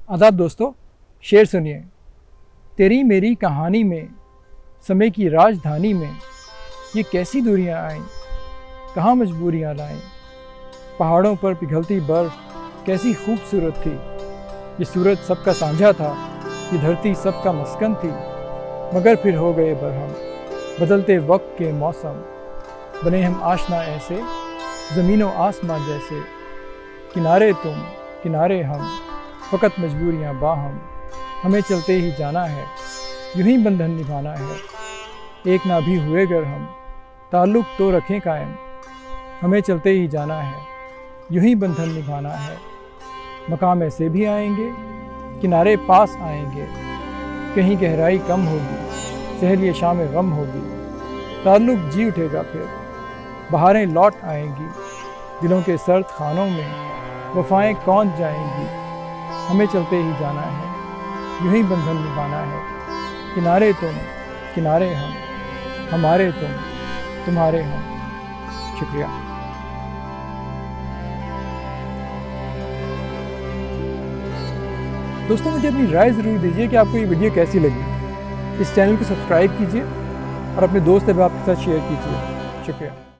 आदाब दोस्तों, शेर सुनिए। तेरी मेरी कहानी में, समय की राजधानी में, ये कैसी दूरियां आईं, कहाँ मजबूरियां लाईं। पहाड़ों पर पिघलती बर्फ कैसी खूबसूरत थी। ये सूरज सबका साझा था, ये धरती सबका मस्कन थी। मगर फिर हो गए बरहम बदलते वक्त के मौसम। बने हम आशना ऐसे, ज़मीनों आसमां जैसे। किनारे तुम, किनारे हम, फ़कत मजबूरियाँ बाहम। हमें चलते ही जाना है, यूं ही बंधन निभाना है। एक ना भी हुए गर हम, ताल्लुक़ तो रखें कायम। हमें चलते ही जाना है, यूं ही बंधन निभाना है। मकाम ऐसे भी आएंगे, किनारे पास आएंगे। कहीं गहराई कम होगी, सहल ये शाम गम होगी। ताल्लुक़ जी उठेगा फिर, बहारें लौट आएंगी। दिलों के सर्द खानों में वफ़ाएं कौन जाएंगी। हमें चलते ही जाना है, यूं ही बंधन निभाना है। किनारे तुम, किनारे हम, हमारे तुम, तुम्हारे हम। शुक्रिया। दोस्तों, मुझे अपनी राय ज़रूर दीजिए कि आपको ये वीडियो कैसी लगी। इस चैनल को सब्सक्राइब कीजिए और अपने दोस्त अहबाब के साथ शेयर कीजिए। शुक्रिया।